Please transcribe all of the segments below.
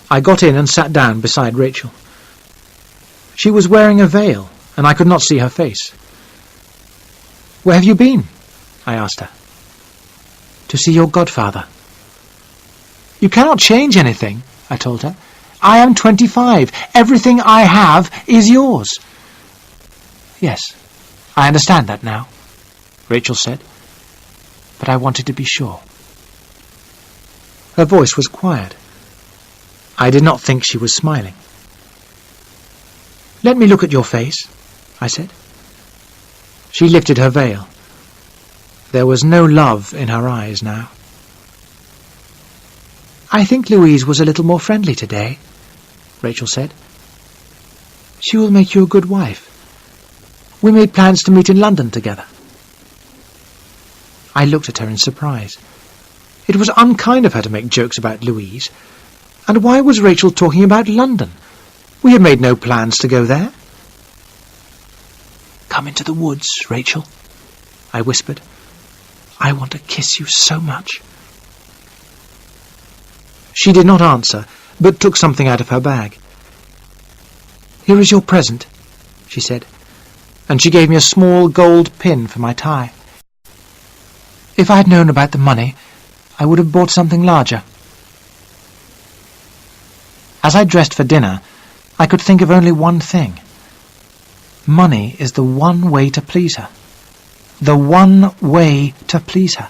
I got in and sat down beside Rachel. She was wearing a veil, and I could not see her face. "Where have you been?" I asked her. "To see your godfather." "You cannot change anything," I told her. "I am 25. Everything I have is yours." "Yes, I understand that now," Rachel said, "but I wanted to be sure." Her voice was quiet. I did not think she was smiling. "Let me look at your face," I said. She lifted her veil. There was no love in her eyes now. "I think Louise was a little more friendly today," Rachel said. "She will make you a good wife. We made plans to meet in London together." I looked at her in surprise. It was unkind of her to make jokes about Louise. And why was Rachel talking about London? We had made no plans to go there. "Come into the woods, Rachel," I whispered. "I want to kiss you so much." She did not answer, but took something out of her bag. "Here is your present," she said, and she gave me a small gold pin for my tie. If I had known about the money, I would have bought something larger. As I dressed for dinner, I could think of only one thing. Money is the one way to please her. The one way to please her.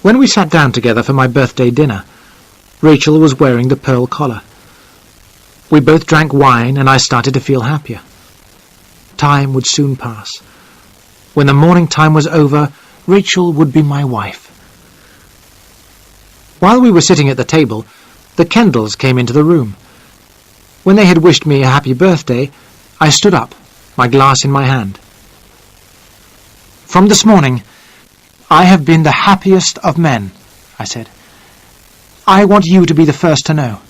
When we sat down together for my birthday dinner, Rachel was wearing the pearl collar. We both drank wine, and I started to feel happier. Time would soon pass. When the morning time was over, Rachel would be my wife. While we were sitting at the table, the Kendalls came into the room. When they had wished me a happy birthday, I stood up, my glass in my hand. "From this morning, I have been the happiest of men," I said. "I want you to be the first to know.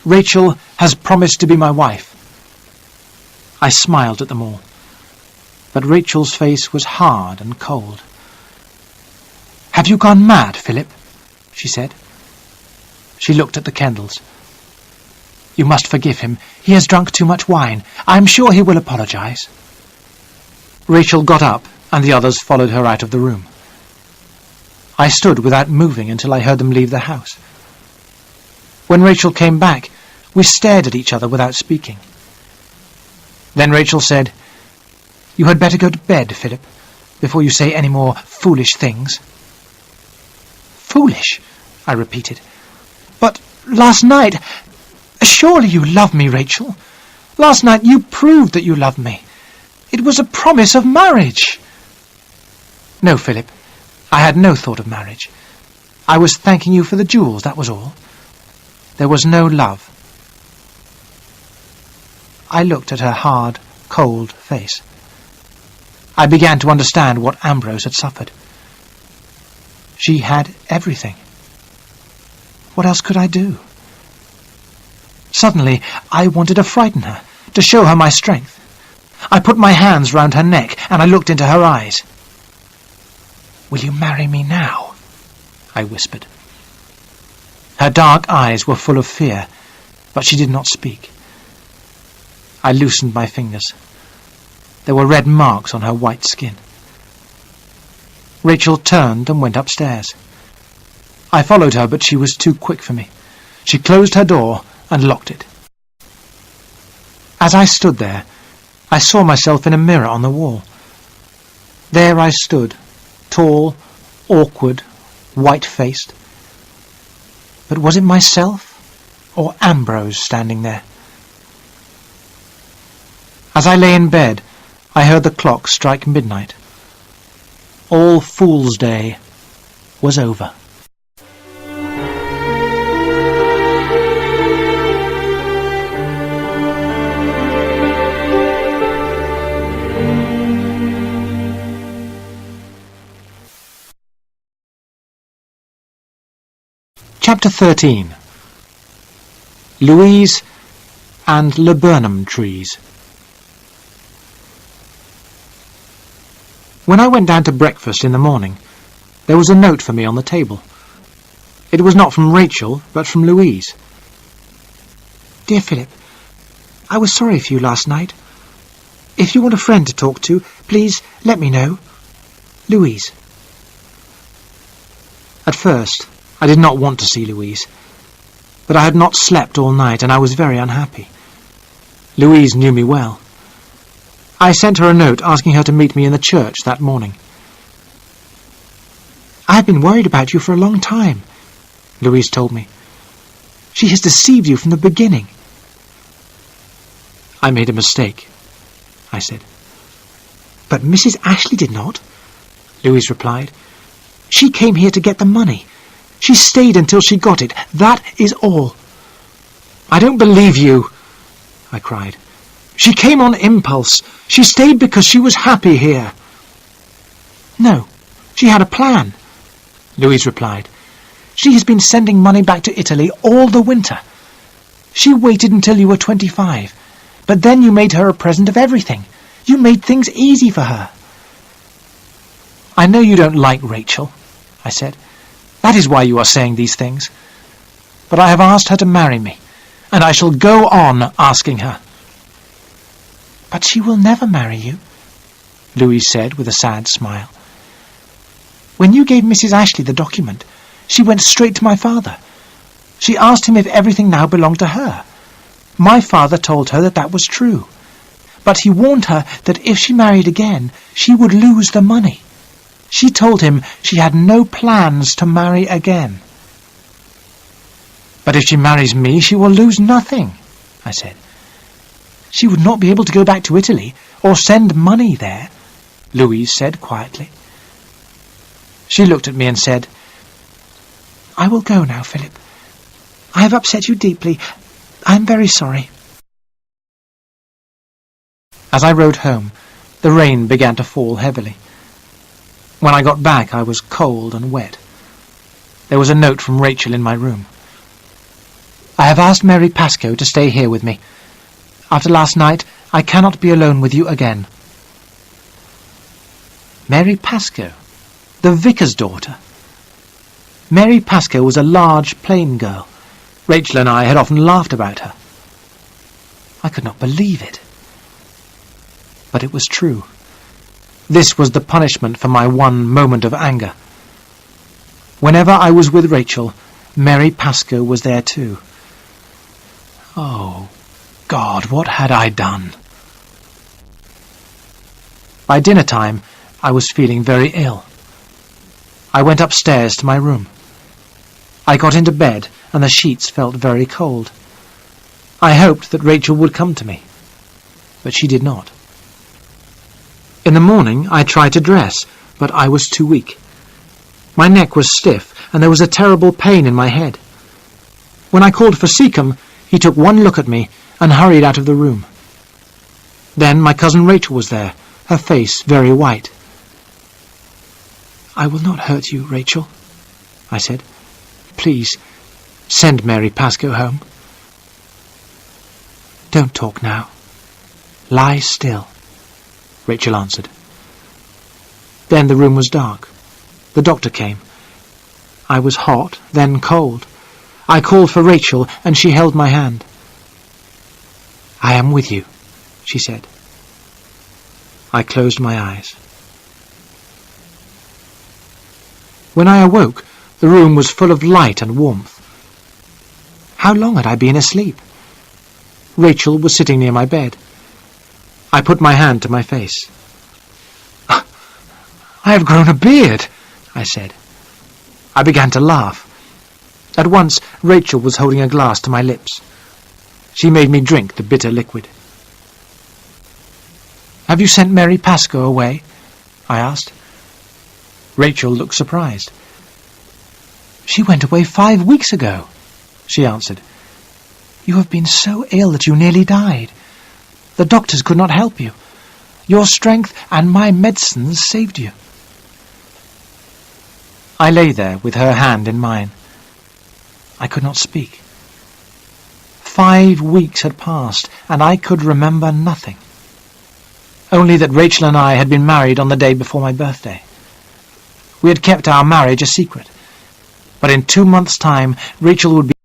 Rachel has promised to be my wife." I smiled at them all, but Rachel's face was hard and cold. "Have you gone mad, Philip?" she said. She looked at the Kendalls. "You must forgive him. He has drunk too much wine. I am sure he will apologize." Rachel got up, and the others followed her out of the room. I stood without moving until I heard them leave the house. When Rachel came back, we stared at each other without speaking. Then Rachel said, "You had better go to bed, Philip, before you say any more foolish things." "Foolish?" I repeated. "But last night... Surely you love me, Rachel. Last night you proved that you loved me. It was a promise of marriage." "No, Philip, I had no thought of marriage. I was thanking you for the jewels, that was all. There was no love." I looked at her hard, cold face. I began to understand what Ambrose had suffered. She had everything. What else could I do? Suddenly, I wanted to frighten her, to show her my strength. I put my hands round her neck, and I looked into her eyes. "Will you marry me now?" I whispered. Her dark eyes were full of fear, but she did not speak. I loosened my fingers. There were red marks on her white skin. Rachel turned and went upstairs. I followed her, but she was too quick for me. She closed her door and locked it. As I stood there, I saw myself in a mirror on the wall. There I stood, tall, awkward, white-faced. But was it myself or Ambrose standing there? As I lay in bed, I heard the clock strike midnight. All Fool's Day was over. Chapter 13. Louise and laburnum trees. When I went down to breakfast in the morning, there was a note for me on the table. It was not from Rachel, but from Louise. Dear Philip, I was sorry for you last night. If you want a friend to talk to, please let me know. Louise. At first, I did not want to see Louise, but I had not slept all night and I was very unhappy. Louise knew me well. I sent her a note asking her to meet me in the church that morning. I have been worried about you for a long time, Louise told me. She has deceived you from the beginning. I made a mistake, I said. But Mrs. Ashley did not, Louise replied. She came here to get the money. She stayed until she got it. That is all. I don't believe you, I cried. She came on impulse. She stayed because she was happy here. No, she had a plan, Louise replied. She has been sending money back to Italy all the winter. She waited until you were 25, but then you made her a present of everything. You made things easy for her. I know you don't like Rachel, I said. That is why you are saying these things. But I have asked her to marry me, and I shall go on asking her. But she will never marry you, Louise said with a sad smile. When you gave Mrs. Ashley the document, she went straight to my father. She asked him if everything now belonged to her. My father told her that that was true, but he warned her that if she married again, she would lose the money. She told him she had no plans to marry again. But if she marries me, she will lose nothing, I said. She would not be able to go back to Italy or send money there, Louise said quietly. She looked at me and said, I will go now, Philip. I have upset you deeply. I am very sorry. As I rode home, the rain began to fall heavily. When I got back, I was cold and wet. There was a note from Rachel in my room. I have asked Mary Pascoe to stay here with me. After last night, I cannot be alone with you again. Mary Pascoe, the vicar's daughter. Mary Pascoe was a large, plain girl. Rachel and I had often laughed about her. I could not believe it. But it was true. This was the punishment for my one moment of anger. Whenever I was with Rachel, Mary Pascoe was there too. Oh, God, what had I done? By dinner time, I was feeling very ill. I went upstairs to my room. I got into bed, and the sheets felt very cold. I hoped that Rachel would come to me, but she did not. In the morning, I tried to dress, but I was too weak. My neck was stiff, and there was a terrible pain in my head. When I called for Seacombe, he took one look at me and hurried out of the room. Then my cousin Rachel was there, her face very white. I will not hurt you, Rachel, I said. Please, send Mary Pascoe home. Don't talk now. Lie still, Rachel answered. Then the room was dark. The doctor came. I was hot, then cold. I called for Rachel, and she held my hand. I am with you, she said. I closed my eyes. When I awoke, the room was full of light and warmth. How long had I been asleep? Rachel was sitting near my bed. I put my hand to my face. I have grown a beard, I said. I began to laugh. At once, Rachel was holding a glass to my lips. She made me drink the bitter liquid. Have you sent Mary Pascoe away? I asked. Rachel looked surprised. She went away 5 weeks ago, she answered. You have been so ill that you nearly died. The doctors could not help you. Your strength and my medicines saved you. I lay there with her hand in mine. I could not speak. 5 weeks had passed, and I could remember nothing. Only that Rachel and I had been married on the day before my birthday. We had kept our marriage a secret. But in 2 months' time, Rachel would be